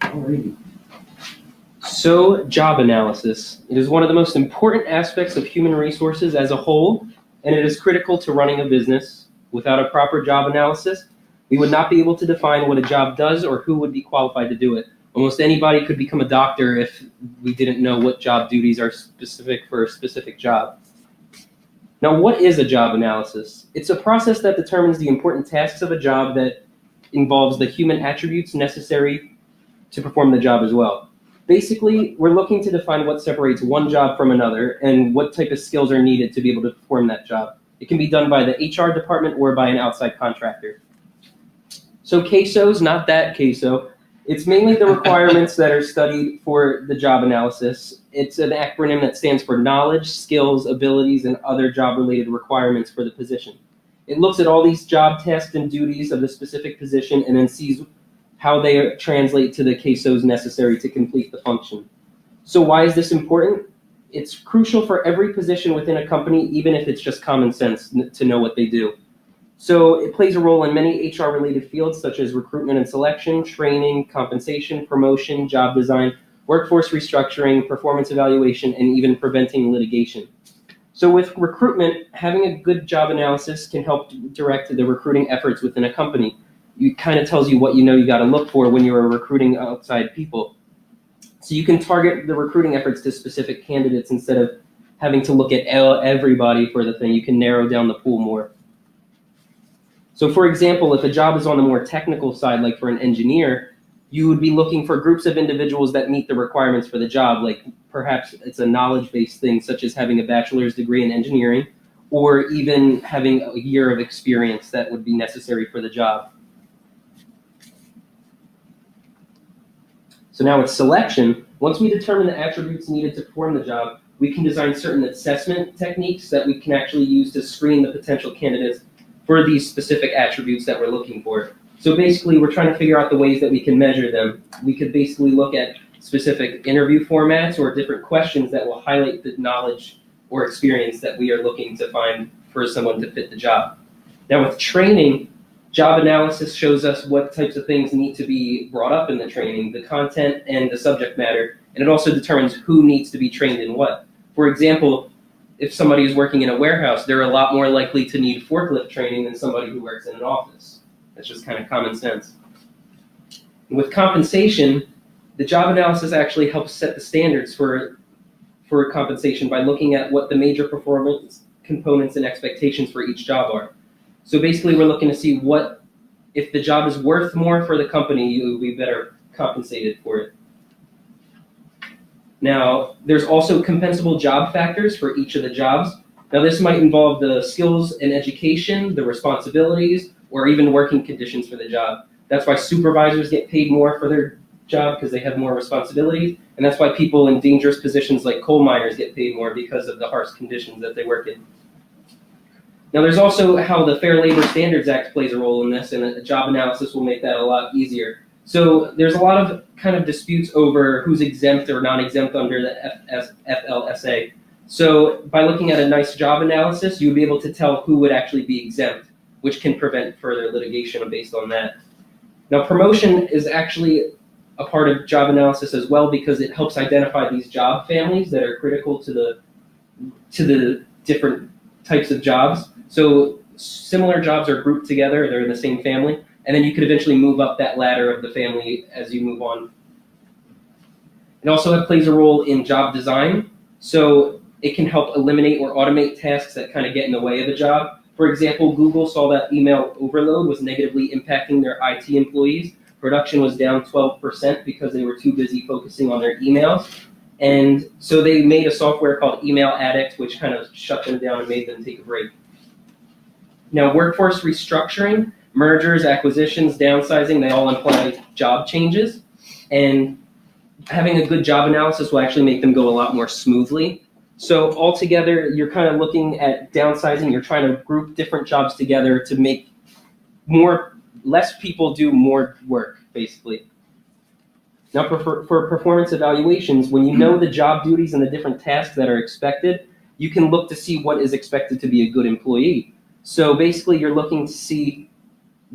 Alrighty. So, job analysis. It is one of the most important aspects of human resources as a whole, and it is critical to running a business. Without a proper job analysis, we would not be able to define what a job does or who would be qualified to do it. Almost anybody could become a doctor if we didn't know what job duties are specific for a specific job. Now, what is a job analysis? It's a process that determines the important tasks of a job that involves the human attributes necessary to perform the job as well. Basically, we're looking to define what separates one job from another and what type of skills are needed to be able to perform that job. It can be done by the HR department or by an outside contractor. So CASOs, not that CASO. It's mainly the requirements that are studied for the job analysis. It's an acronym that stands for knowledge, skills, abilities, and other job-related requirements for the position. It looks at all these job tasks and duties of the specific position and then sees how they translate to the CASOs necessary to complete the function. So why is this important? It's crucial for every position within a company, even if it's just common sense to know what they do. So it plays a role in many HR-related fields such as recruitment and selection, training, compensation, promotion, job design, workforce restructuring, performance evaluation, and even preventing litigation. So with recruitment, having a good job analysis can help direct the recruiting efforts within a company. It kind of tells you what you know you got to look for when you're recruiting outside people. So you can target the recruiting efforts to specific candidates instead of having to look at everybody for the thing. You can narrow down the pool more. So for example, if a job is on the more technical side, like for an engineer, you would be looking for groups of individuals that meet the requirements for the job. Like perhaps it's a knowledge-based thing, such as having a bachelor's degree in engineering, or even having a year of experience that would be necessary for the job. So now with selection, once we determine the attributes needed to perform the job, we can design certain assessment techniques that we can actually use to screen the potential candidates for these specific attributes that we're looking for. So basically, we're trying to figure out the ways that we can measure them. We could basically look at specific interview formats or different questions that will highlight the knowledge or experience that we are looking to find for someone to fit the job. Now with training, job analysis shows us what types of things need to be brought up in the training, the content and the subject matter, and it also determines who needs to be trained in what. For example, if somebody is working in a warehouse, they're a lot more likely to need forklift training than somebody who works in an office. That's just kind of common sense. And with compensation, the job analysis actually helps set the standards for compensation by looking at what the major performance components and expectations for each job are. So basically, we're looking to see what, if the job is worth more for the company, you will be better compensated for it. Now, there's also compensable job factors for each of the jobs. Now, this might involve the skills and education, the responsibilities, or even working conditions for the job. That's why supervisors get paid more for their job because they have more responsibilities, and that's why people in dangerous positions like coal miners get paid more because of the harsh conditions that they work in. Now, there's also how the Fair Labor Standards Act plays a role in this, and a job analysis will make that a lot easier. So there's a lot of kind of disputes over who's exempt or non-exempt under the FLSA. So by looking at a nice job analysis, you would be able to tell who would actually be exempt, which can prevent further litigation based on that. Now, promotion is actually a part of job analysis as well because it helps identify these job families that are critical to the different types of jobs. So similar jobs are grouped together, they're in the same family, and then you could eventually move up that ladder of the family as you move on. It also plays a role in job design, so it can help eliminate or automate tasks that kind of get in the way of the job. For example, Google saw that email overload was negatively impacting their IT employees. Production was down 12% because they were too busy focusing on their emails. And so they made a software called Email Addict, which kind of shut them down and made them take a break. Now, workforce restructuring, mergers, acquisitions, downsizing, they all imply job changes. And having a good job analysis will actually make them go a lot more smoothly. So altogether, you're kind of looking at downsizing. You're trying to group different jobs together to make less people do more work, basically. Now, for performance evaluations, when you know the job duties and the different tasks that are expected, you can look to see what is expected to be a good employee. So basically, you're looking to see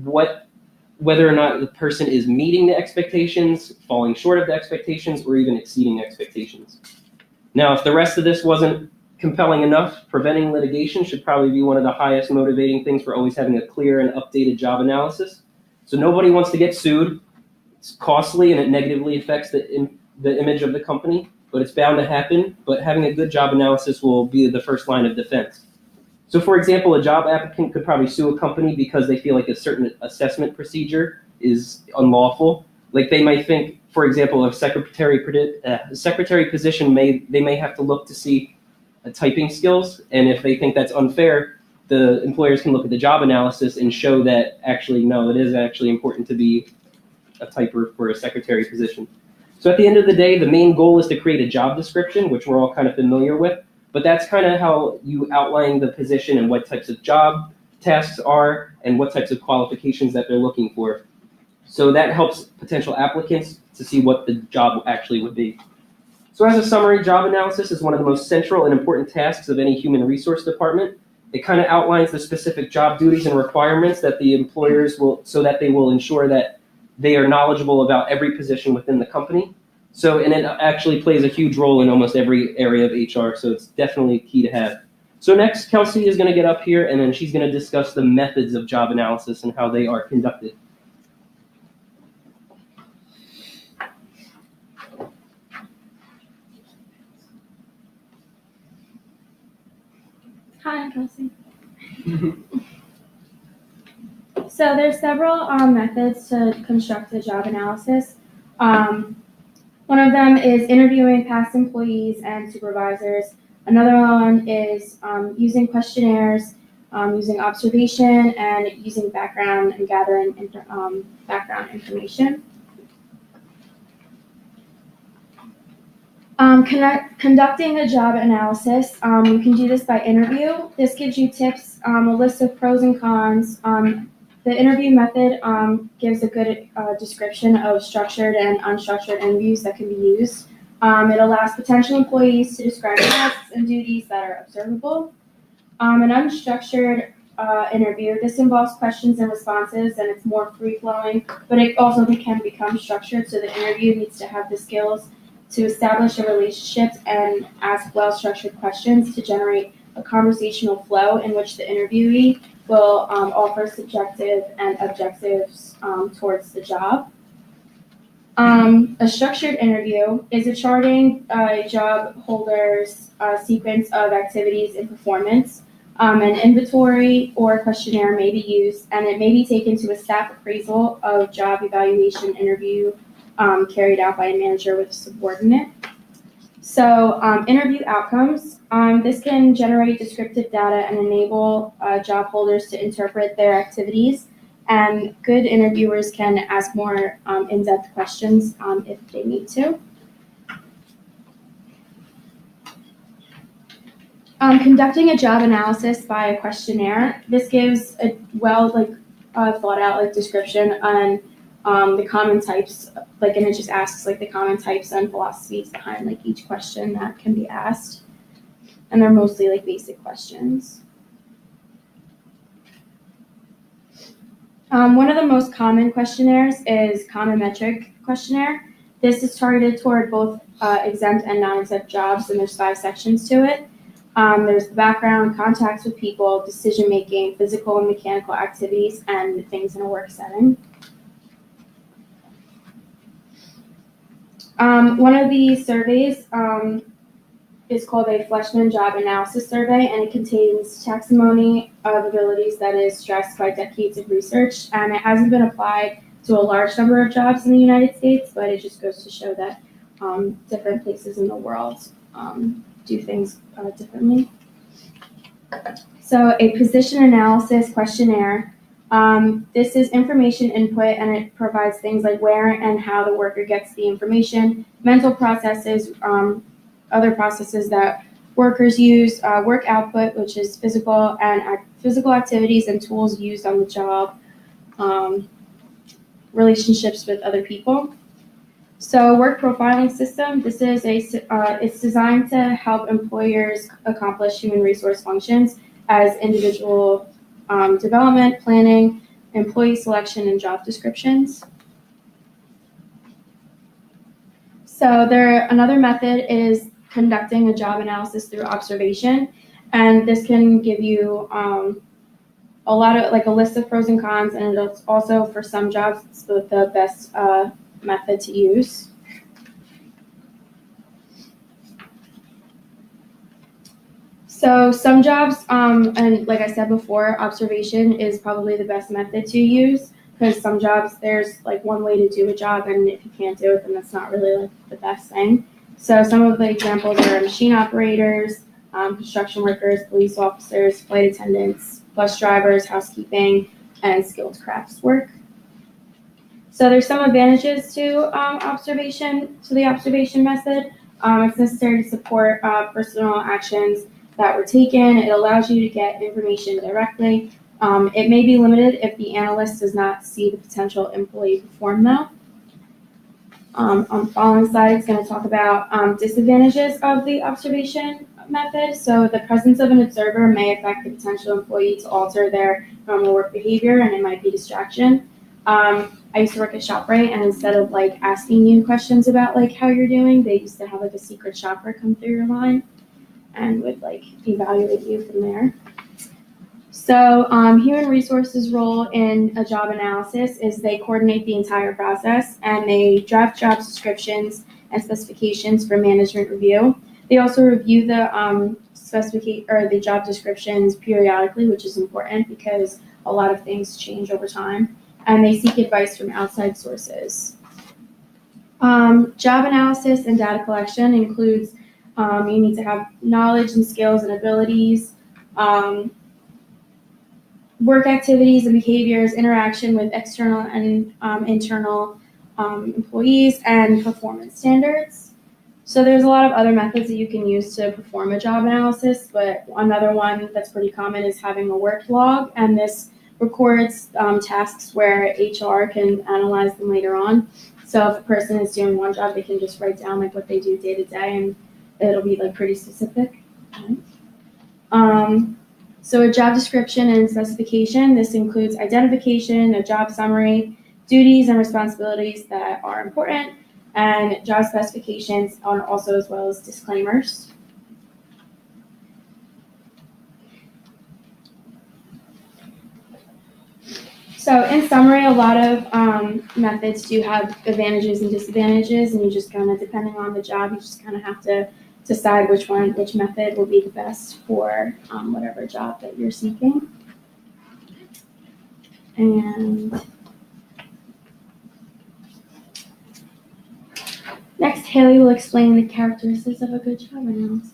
whether or not the person is meeting the expectations, falling short of the expectations, or even exceeding expectations. Now, if the rest of this wasn't compelling enough, preventing litigation should probably be one of the highest motivating things for always having a clear and updated job analysis. So nobody wants to get sued. It's costly and it negatively affects the image of the company, but it's bound to happen. But having a good job analysis will be the first line of defense. So for example, a job applicant could probably sue a company because they feel like a certain assessment procedure is unlawful. Like they might think, for example, a secretary position they may have to look to see typing skills, and if they think that's unfair, the employers can look at the job analysis and show that actually no, it is actually important to be a typer for a secretary position. So at the end of the day, the main goal is to create a job description, which we're all kind of familiar with, but that's kind of how you outline the position and what types of job tasks are and what types of qualifications that they're looking for. So that helps potential applicants to see what the job actually would be. So as a summary, job analysis is one of the most central and important tasks of any human resource department. It kind of outlines the specific job duties and requirements that the employers so that they will ensure that they are knowledgeable about every position within the company. And it actually plays a huge role in almost every area of HR, so it's definitely key to have. So next, Kelsey is going to get up here, and then she's going to discuss the methods of job analysis and how they are conducted. Hi, I'm Kelsey. So there's several methods to construct a job analysis. One of them is interviewing past employees and supervisors. Another one is using questionnaires, using observation, and using background and gathering background information. Conducting a job analysis, you can do this by interview. This gives you tips, a list of pros and cons. The interview method gives a good description of structured and unstructured interviews that can be used. It allows potential employees to describe tasks and duties that are observable. An unstructured interview, this involves questions and responses, and it's more free-flowing, but it also can become structured, so the interview needs to have the skills to establish a relationship and ask well-structured questions to generate a conversational flow in which the interviewee will offer subjective and objectives towards the job. A structured interview is a charting job holder's sequence of activities and performance. An inventory or questionnaire may be used, and it may be taken to a staff appraisal of job evaluation interview carried out by a manager with a subordinate. So interview outcomes, this can generate descriptive data and enable job holders to interpret their activities, and good interviewers can ask more in-depth questions if they need to. Conducting a job analysis by a questionnaire, this gives a thought out description on the common types, and it just asks the common types and philosophies behind each question that can be asked, and they're mostly basic questions. One of the most common questionnaires is Common-Metric questionnaire. This is targeted toward both exempt and non-exempt jobs, and there's 5 sections to it. There's background, contacts with people, decision-making, physical and mechanical activities, and things in a work setting. One of these surveys is called a Fleshman Job Analysis Survey, and it contains taxonomy of abilities that is stressed by decades of research, and it hasn't been applied to a large number of jobs in the United States, but it just goes to show that different places in the world do things differently. So a position analysis questionnaire. This is information input, and it provides things like where and how the worker gets the information, mental processes, other processes that workers use, work output, which is physical activities and tools used on the job, relationships with other people. So work profiling system, this is it's designed to help employers accomplish human resource functions as individual development, planning, employee selection, and job descriptions. So another method is conducting a job analysis through observation, and this can give you a lot of a list of pros and cons, and it's also for some jobs it's the best method to use. So some jobs, and like I said before, observation is probably the best method to use, because some jobs there's one way to do a job, and if you can't do it, then that's not really the best thing. So some of the examples are machine operators, construction workers, police officers, flight attendants, bus drivers, housekeeping, and skilled crafts work. So there's some advantages to the observation method. It's necessary to support personal actions that were taken. It allows you to get information directly. It may be limited if the analyst does not see the potential employee perform though. On the following slide, it's going to talk about disadvantages of the observation method. So the presence of an observer may affect the potential employee to alter their normal work behavior, and it might be distraction. I used to work at ShopRite, and instead of asking you questions about how you're doing, they used to have a secret shopper come through your line and would evaluate you from there. So human resources role in a job analysis is they coordinate the entire process, and they draft job descriptions and specifications for management review. They also review the the job descriptions periodically, which is important because a lot of things change over time, and they seek advice from outside sources. Job analysis and data collection includes you need to have knowledge and skills and abilities, work activities and behaviors, interaction with external and internal employees, and performance standards. So there's a lot of other methods that you can use to perform a job analysis, but another one that's pretty common is having a work log, and this records tasks where HR can analyze them later on. So if a person is doing one job, they can just write down what they do day to day, and it'll be pretty specific. So a job description and specification, this includes identification, a job summary, duties and responsibilities that are important, and job specifications, also as well as disclaimers. So in summary, a lot of methods do have advantages and disadvantages, and you just depending on the job, you just have to decide which method will be the best for whatever job that you're seeking. And next, Haley will explain the characteristics of a good job analysis.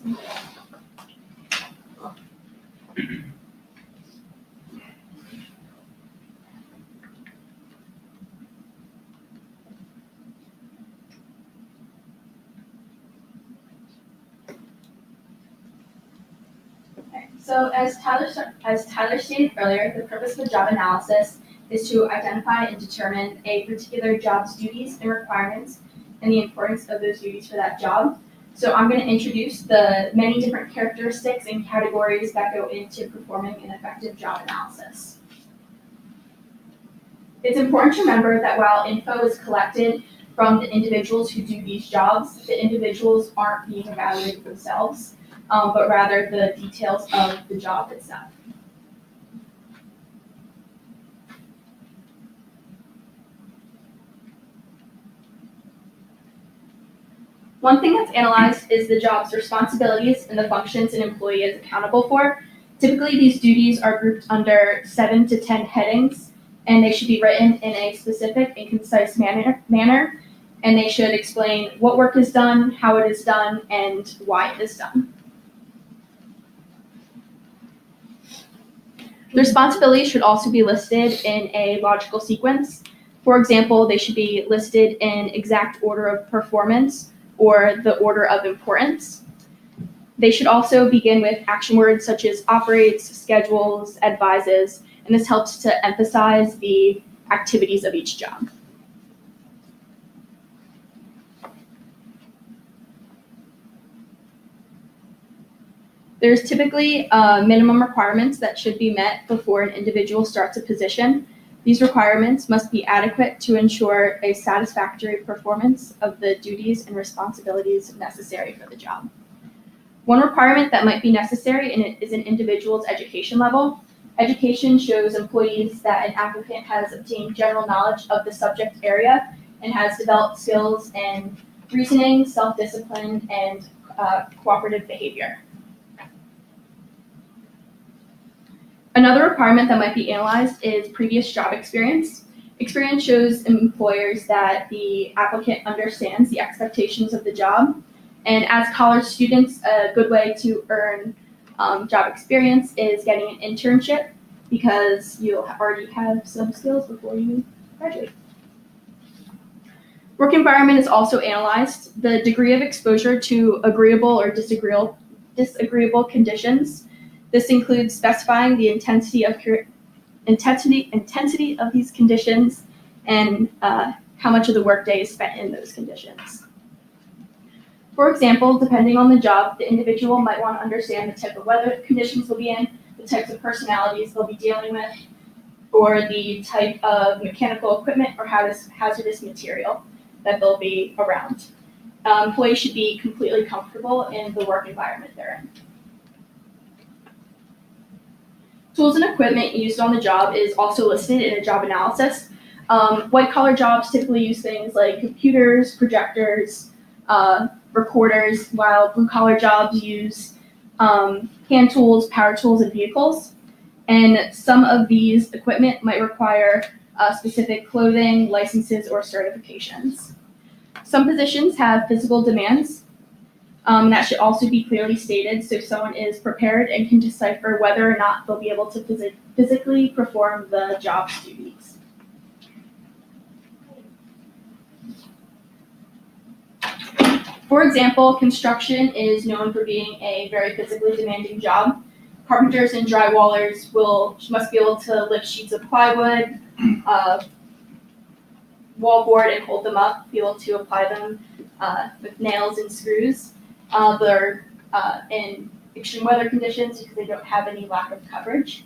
So as Tyler stated earlier, the purpose of a job analysis is to identify and determine a particular job's duties and requirements and the importance of those duties for that job. So I'm going to introduce the many different characteristics and categories that go into performing an effective job analysis. It's important to remember that while info is collected from the individuals who do these jobs, the individuals aren't being evaluated themselves, but rather the details of the job itself. One thing that's analyzed is the job's responsibilities and the functions an employee is accountable for. Typically, these duties are grouped under 7 to 10 headings, and they should be written in a specific and concise manner, and they should explain what work is done, how it is done, and why it is done. The responsibilities should also be listed in a logical sequence. For example, they should be listed in exact order of performance or the order of importance. They should also begin with action words such as operates, schedules, advises, and this helps to emphasize the activities of each job. There's typically minimum requirements that should be met before an individual starts a position. These requirements must be adequate to ensure a satisfactory performance of the duties and responsibilities necessary for the job. One requirement that might be necessary is an individual's education level. Education shows employees that an applicant has obtained general knowledge of the subject area and has developed skills in reasoning, self-discipline, and cooperative behavior. Another requirement that might be analyzed is previous job experience. Experience shows employers that the applicant understands the expectations of the job. And as college students, a good way to earn job experience is getting an internship because you'll already have some skills before you graduate. Work environment is also analyzed. The degree of exposure to agreeable or disagreeable conditions. This includes specifying the intensity of these conditions and how much of the workday is spent in those conditions. For example, depending on the job, the individual might want to understand the type of weather conditions they'll be in, the types of personalities they'll be dealing with, or the type of mechanical equipment or hazardous material that they'll be around. Employees should be completely comfortable in the work environment they're in. Tools and equipment used on the job is also listed in a job analysis. White-collar jobs typically use things like computers, projectors, recorders, while blue-collar jobs use hand tools, power tools, and vehicles. And some of these equipment might require specific clothing, licenses, or certifications. Some positions have physical demands. That should also be clearly stated so someone is prepared and can decipher whether or not they'll be able to physically perform the job's duties. For example, construction is known for being a very physically demanding job. Carpenters and drywallers must be able to lift sheets of plywood, wallboard, and hold them up, be able to apply them with nails and screws. They're in extreme weather conditions because they don't have any lack of coverage.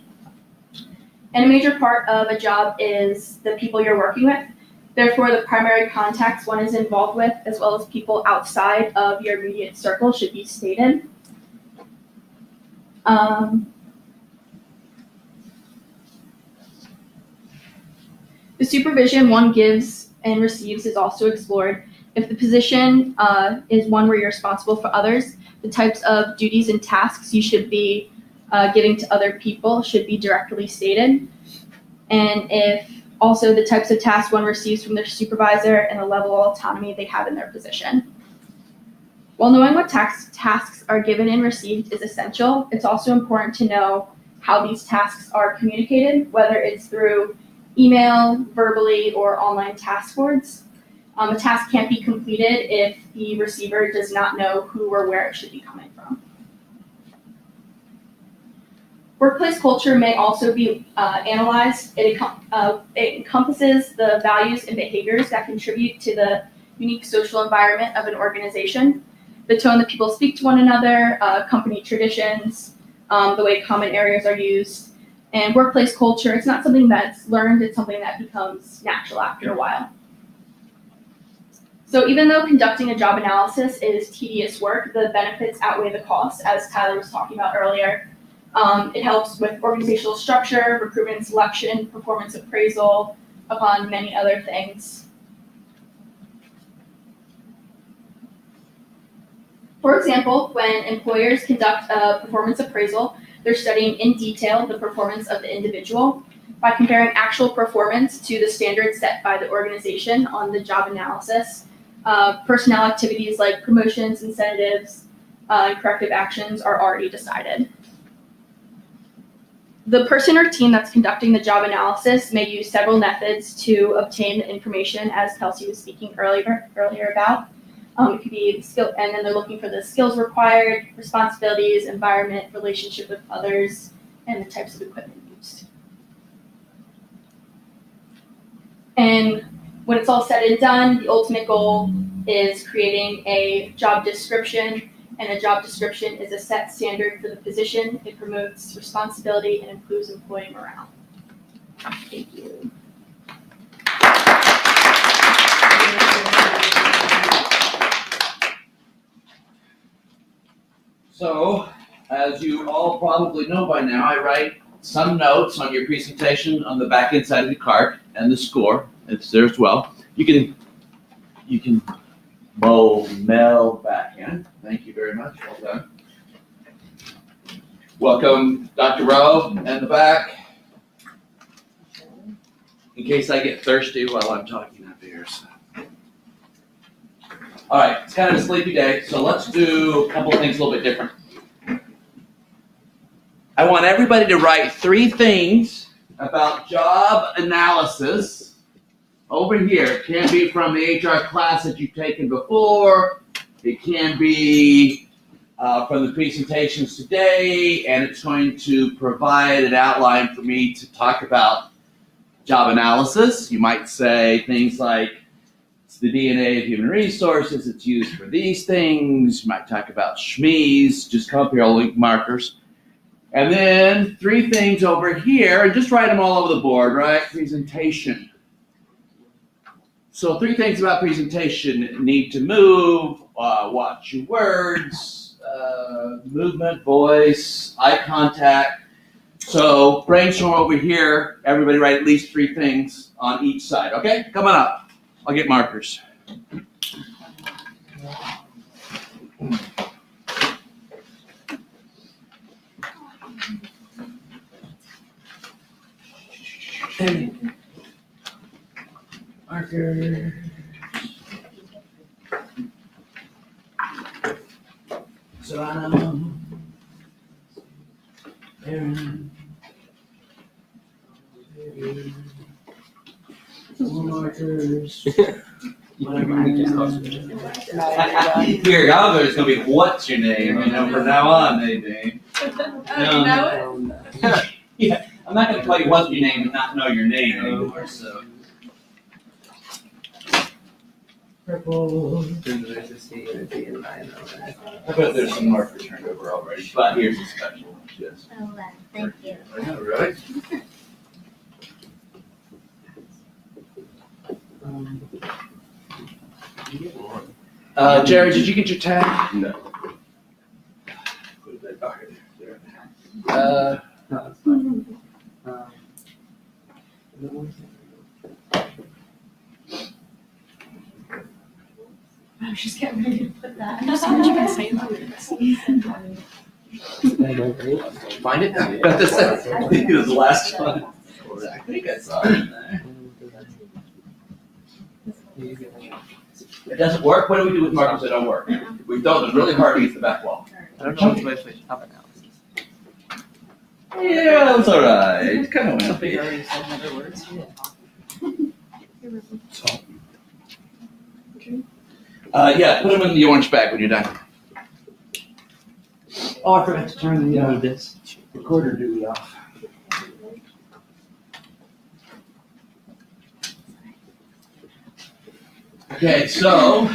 And a major part of a job is the people you're working with. Therefore, the primary contacts one is involved with, as well as people outside of your immediate circle, should be stated. The supervision one gives and receives is also explored. If the position is one where you're responsible for others, the types of duties and tasks you should be giving to other people should be directly stated. And if also the types of tasks one receives from their supervisor and the level of autonomy they have in their position. While knowing what tasks are given and received is essential, it's also important to know how these tasks are communicated, whether it's through email, verbally, or online task boards. A task can't be completed if the receiver does not know who or where it should be coming from. Workplace culture may also be analyzed. It encompasses the values and behaviors that contribute to the unique social environment of an organization, the tone that people speak to one another, company traditions, the way common areas are used, and workplace culture. It's not something that's learned, it's something that becomes natural after a while. So even though conducting a job analysis is tedious work, the benefits outweigh the costs, as Tyler was talking about earlier. It helps with organizational structure, recruitment and selection, performance appraisal, upon many other things. For example, when employers conduct a performance appraisal, they're studying in detail the performance of the individual. By comparing actual performance to the standards set by the organization on the job analysis, personnel activities like promotions, incentives, and corrective actions are already decided. The person or team that's conducting the job analysis may use several methods to obtain the information, as Kelsey was speaking earlier about. It could be the skill, and then they're looking for the skills required, responsibilities, environment, relationship with others, and the types of equipment used. And when it's all said and done, the ultimate goal is creating a job description and a job description is a set standard for the position. It promotes responsibility and improves employee morale. Thank you. So, as you all probably know by now, I write some notes on your presentation on the back inside of the card, and the score, it's there as well. You can Mel back in. Thank you very much. Well done. Welcome, Dr. Rowe in the back. In case I get thirsty while I'm talking up here. So. All right, it's kind of a sleepy day, so let's do a couple things a little bit different. I want everybody to write 3 things about job analysis over here. It can be from the HR class that you've taken before. It can be from the presentations today, and it's going to provide an outline for me to talk about job analysis. You might say things like, it's the DNA of human resources, it's used for these things. You might talk about SHMEs, just come up here, I'll link markers. And then 3 things over here, and just write them all over the board, right? Presentation. So 3 things about presentation: need to move, watch your words, movement, voice, eye contact. So brainstorm over here, everybody write at least 3 things on each side, okay? Come on up, I'll get markers. Marker. Solano. Aaron. Markers. Here, y'all, there's gonna be what's your name, from now on, Nadine. Yeah, I'm not gonna tell you what's your name and not know your name anymore, so. Purple. I bet there's some markers turned over already, but here's a special one, yes. Oh, thank you. All right. Jerry, did you get your tag? No. There. I was just getting ready to put that. Find it? I bet this is the last one. I think I saw it in there. It doesn't work? What do we do with markers that don't work? We throw them really hard against the back wall. I don't know which way to job analysis. Yeah, that's all right. It kind of went. You already said other words. Yeah, put them in the orange bag when you're done. Oh, I forgot to turn You the need this. recorder duty off. Okay, so